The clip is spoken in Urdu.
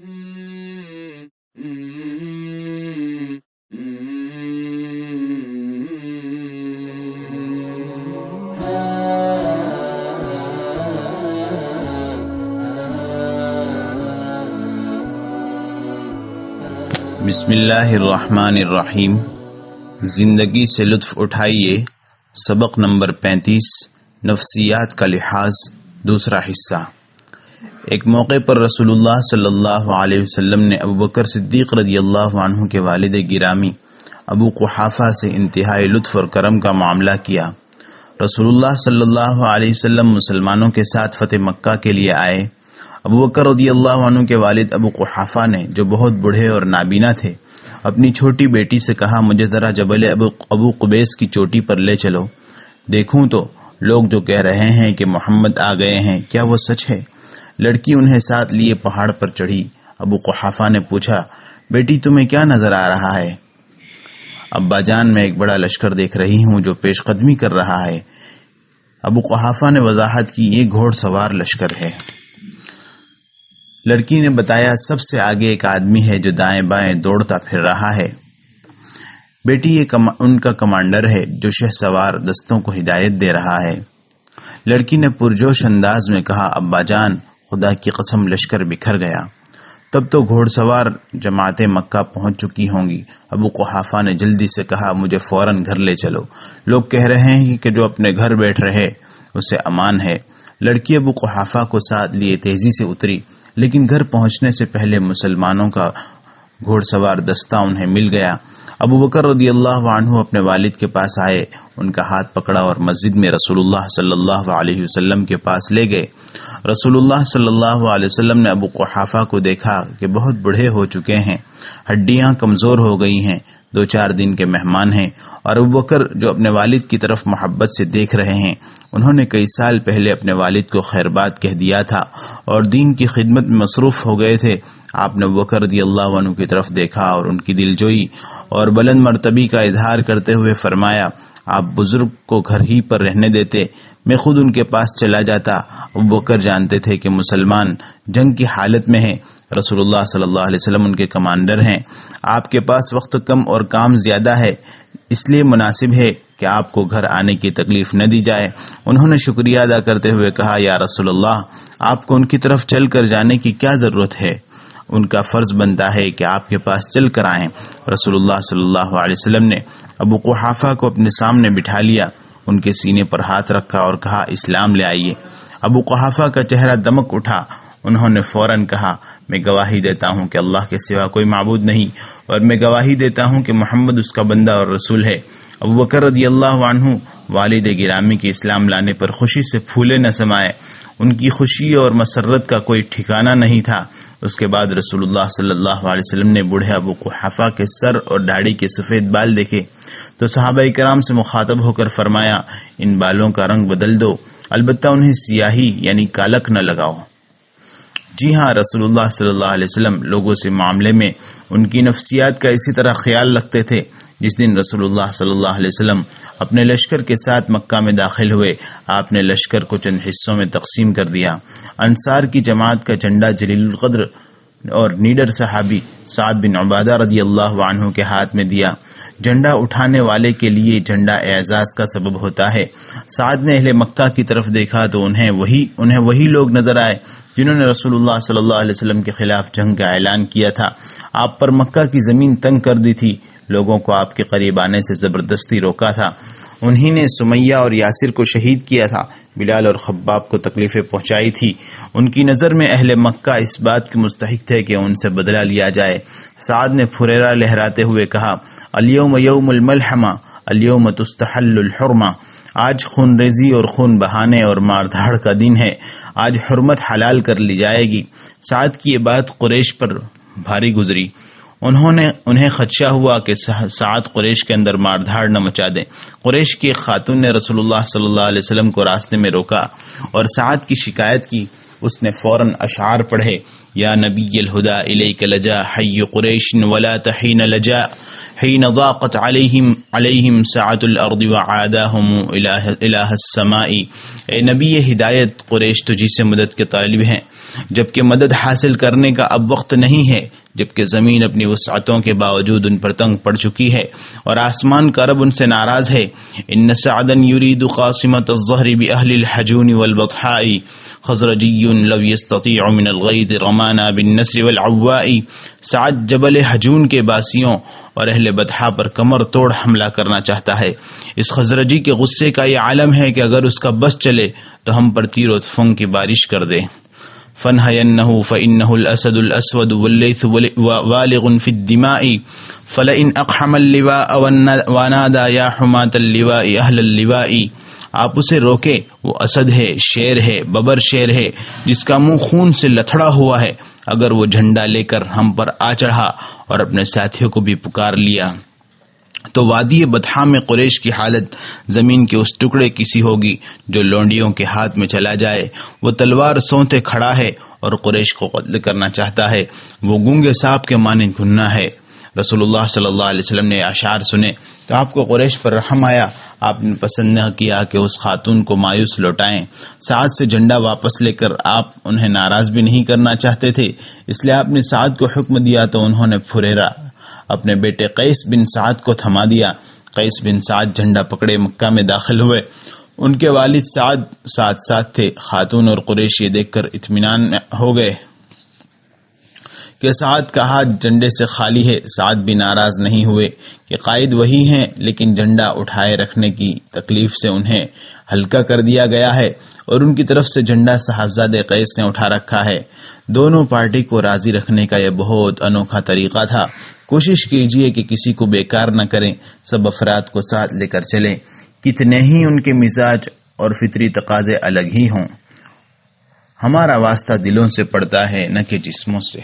بسم اللہ الرحمن الرحیم۔ زندگی سے لطف اٹھائیے، سبق نمبر 35، نفسیات کا لحاظ، دوسرا حصہ۔ ایک موقع پر رسول اللہ صلی اللہ علیہ وسلم نے ابوبکر صدیق رضی اللہ عنہ کے والد گرامی ابو قحافہ سے انتہائی لطف اور کرم کا معاملہ کیا۔ رسول اللہ صلی اللہ علیہ وسلم مسلمانوں کے ساتھ فتح مکہ کے لیے آئے۔ ابوبکر رضی اللہ عنہ کے والد ابو قحافہ نے، جو بہت بوڑھے اور نابینا تھے، اپنی چھوٹی بیٹی سے کہا، مجھے ذرا جبل ابو قبیس کی چوٹی پر لے چلو، دیکھوں تو لوگ جو کہہ رہے ہیں کہ محمد آ گئے ہیں، کیا وہ سچ ہے؟ لڑکی انہیں ساتھ لیے پہاڑ پر چڑھی۔ ابو قحافہ نے پوچھا، بیٹی تمہیں کیا نظر آ رہا ہے؟ ابا جان، میں ایک بڑا لشکر دیکھ رہی ہوں جو پیش قدمی کر رہا ہے۔ ابو قحافہ نے وضاحت کی، یہ گھوڑ سوار لشکر ہے۔ لڑکی نے بتایا، سب سے آگے ایک آدمی ہے جو دائیں بائیں دوڑتا پھر رہا ہے۔ بیٹی، یہ ان کا کمانڈر ہے جو شہ سوار دستوں کو ہدایت دے رہا ہے۔ لڑکی نے پرجوش انداز میں کہا، ابا جان، خدا کی قسم لشکر بکھر گیا۔ تب تو گھوڑ سوار جماعتیں مکہ پہنچ چکی ہوں گی۔ ابو قحافہ نے جلدی سے کہا، مجھے فوراً گھر لے چلو، لوگ کہہ رہے ہیں کہ جو اپنے گھر بیٹھ رہے اسے امان ہے۔ لڑکی ابو قحافہ کو ساتھ لیے تیزی سے اتری، لیکن گھر پہنچنے سے پہلے مسلمانوں کا گھوڑ سوار دستہ انہیں مل گیا۔ ابوبکر رضی اللہ عنہ اپنے والد کے پاس آئے، ان کا ہاتھ پکڑا اور مسجد میں رسول اللہ صلی اللہ علیہ وسلم کے پاس لے گئے۔ رسول اللہ صلی اللہ علیہ وسلم نے ابو قحافہ کو دیکھا کہ بہت بوڑھے ہو چکے ہیں، ہڈیاں کمزور ہو گئی ہیں، 2-4 دن کے مہمان ہیں، اور ابوبکر جو اپنے والد کی طرف محبت سے دیکھ رہے ہیں، انہوں نے کئی سال پہلے اپنے والد کو خیر بات کہہ دیا تھا اور دین کی خدمت میں مصروف ہو گئے تھے۔ آپ نے ابوبکر رضی اللہ عنہ کی طرف دیکھا اور ان کی دلجوئی اور بلند مرتبی کا اظہار کرتے ہوئے فرمایا، آپ بزرگ کو گھر ہی پر رہنے دیتے، میں خود ان کے پاس چلا جاتا۔ ابوبکر جانتے تھے کہ مسلمان جنگ کی حالت میں ہیں، رسول اللہ صلی اللہ علیہ وسلم ان کے کمانڈر ہیں، آپ کے پاس وقت کم اور کام زیادہ ہے، اس لیے مناسب ہے کہ آپ کو گھر آنے کی تکلیف نہ دی جائے۔ انہوں نے شکریہ ادا کرتے ہوئے کہا، یا رسول اللہ، آپ کو ان کی طرف چل کر جانے کی کیا ضرورت ہے؟ ان کا فرض بنتا ہے کہ آپ کے پاس چل کر آئیں۔ رسول اللہ صلی اللہ علیہ وسلم نے ابو قحافہ کو اپنے سامنے بٹھا لیا، ان کے سینے پر ہاتھ رکھا اور کہا، اسلام لے آئیے۔ ابو قحافہ کا چہرہ دمک اٹھا۔ انہوں نے فوراً کہا، میں گواہی دیتا ہوں کہ اللہ کے سوا کوئی معبود نہیں، اور میں گواہی دیتا ہوں کہ محمد اس کا بندہ اور رسول ہے۔ ابوبکر رضی اللہ عنہ والد گرامی کے اسلام لانے پر خوشی سے پھولے نہ سمائے، ان کی خوشی اور مسرت کا کوئی ٹھکانہ نہیں تھا۔ اس کے بعد رسول اللہ صلی اللہ علیہ وسلم نے بوڑھے ابو قحافہ کے سر اور داڑھی کے سفید بال دیکھے تو صحابہ کرام سے مخاطب ہو کر فرمایا، ان بالوں کا رنگ بدل دو، البتہ انہیں سیاہی یعنی کالک نہ لگاؤ۔ جی ہاں، رسول اللہ صلی اللہ علیہ وسلم لوگوں سے معاملے میں ان کی نفسیات کا اسی طرح خیال رکھتے تھے۔ جس دن رسول اللہ صلی اللہ علیہ وسلم اپنے لشکر کے ساتھ مکہ میں داخل ہوئے، آپ نے لشکر کو چند حصوں میں تقسیم کر دیا۔ انصار کی جماعت کا جھنڈا جلیل القدر اور نیڈر صحابی سعد بن عبادہ رضی اللہ عنہ کے ہاتھ میں دیا۔ جھنڈا اٹھانے والے کے لیے جھنڈا اعزاز کا سبب ہوتا ہے۔ سعد نے اہل مکہ کی طرف دیکھا تو انہیں وہی لوگ نظر آئے جنہوں نے رسول اللہ صلی اللہ علیہ وسلم کے خلاف جنگ کا اعلان کیا تھا۔ آپ پر مکہ کی زمین تنگ کر دی تھی، لوگوں کو آپ کے قریب آنے سے زبردستی روکا تھا۔ انہی نے سمیہ اور یاسر کو شہید کیا تھا، بلال اور خباب کو تکلیفیں پہنچائی تھی۔ ان کی نظر میں اہل مکہ اس بات کے مستحق تھے کہ ان سے بدلہ لیا جائے۔ سعد نے پھریرا لہراتے ہوئے کہا، الیوم یوم الملحمہ الیوم تستحل الحرمہ، آج خون ریزی اور خون بہانے اور مار دھاڑ کا دن ہے، آج حرمت حلال کر لی جائے گی۔ سعد کی یہ بات قریش پر بھاری گزری۔ انہیں خدشہ ہوا کہ سعد قریش کے اندر مار دھاڑ نہ مچا دیں۔ قریش کی ایک خاتون نے رسول اللہ صلی اللہ علیہ وسلم کو راستے میں روکا اور سعد کی شکایت کی۔ اس نے فوراً اشعار پڑھے، یا نبی الہدا الیک لجا حی قریش ولا تحین لجا، حين ضاقت عليهم سعة الارض وعاداهم الہ السماء. اے نبی ہدایت، قریش تجھی سے مدد کے طالب ہیں جبکہ مدد حاصل کرنے کا اب وقت نہیں ہے، جبکہ زمین اپنی وسعتوں کے باوجود ان پر تنگ پڑ چکی ہے اور آسمان کا رب ان سے ناراض ہے. ان سعدا يريد قاصمة الظهر بأهل الحجون والبطحاء خزرجی لو يستطيع من الغيظ رمانا بالنسر والعواء. سعد جبل حجون کے باسیوں اور اہل بطحا پر کمر توڑ حملہ کرنا چاہتا ہے. اس خزرجی کے غصے کا یہ عالم ہے کہ اگر اس کا بس چلے تو ہم پر تیر و تفنگ کی بارش کر دے. فَانْهَيَنَّهُ فَإِنَّهُ الْأَسَدُ الْأَسْوَدُ وَاللَّيْثُ وَالِغٌ فِي الدِّمَاءِ فَلَئِنْ أَقْحَمَ اللِّوَاءَ وَنَادَى يَا حُمَاةَ اللِّوَاءِ أَهْلَ اللِّوَاءِ. آپ اسے روکے، وہ اسد ہے، شیر ہے، ببر شیر ہے جس کا منہ خون سے لتھڑا ہوا ہے. اگر وہ جھنڈا لے کر ہم پر آ چڑھا اور اپنے ساتھیوں کو بھی پکار لیا تو وادی بطحا میں قریش کی حالت زمین کے اس ٹکڑے کی سی ہوگی جو لونڈیوں کے ہاتھ میں چلا جائے. وہ تلوار سونتے کھڑا ہے اور قریش کو قتل کرنا چاہتا ہے. وہ گونگے سانپ کے مانند گھننا ہے. رسول اللہ صلی اللہ علیہ وسلم نے اشعار سنے تو آپ کو قریش پر رحم آیا. آپ نے پسند نہ کیا کہ اس خاتون کو مایوس لوٹائیں. سعد سے جھنڈا واپس لے کر آپ انہیں ناراض بھی نہیں کرنا چاہتے تھے، اس لیے آپ نے سعد کو حکم دیا تو انہوں نے پھریرا اپنے بیٹے قیس بن سعد کو تھما دیا. قیس بن سعد جھنڈا پکڑے مکہ میں داخل ہوئے. ان کے والد سعد ساتھ تھے. خاتون اور قریش یہ دیکھ کر اطمینان ہو گئے کہ سعد کا ہاتھ جھنڈے سے خالی ہے. سعد بھی ناراض نہیں ہوئے کہ قائد وہی ہیں، لیکن جھنڈا اٹھائے رکھنے کی تکلیف سے انہیں ہلکا کر دیا گیا ہے اور ان کی طرف سے جھنڈا صاحبزادے قیس نے اٹھا رکھا ہے. دونوں پارٹی کو راضی رکھنے کا یہ بہت انوکھا طریقہ تھا. کوشش کیجئے کہ کسی کو بیکار نہ کریں، سب افراد کو ساتھ لے کر چلیں، کتنے ہی ان کے مزاج اور فطری تقاضے الگ ہی ہوں. ہمارا واسطہ دلوں سے پڑتا ہے نہ کہ جسموں سے.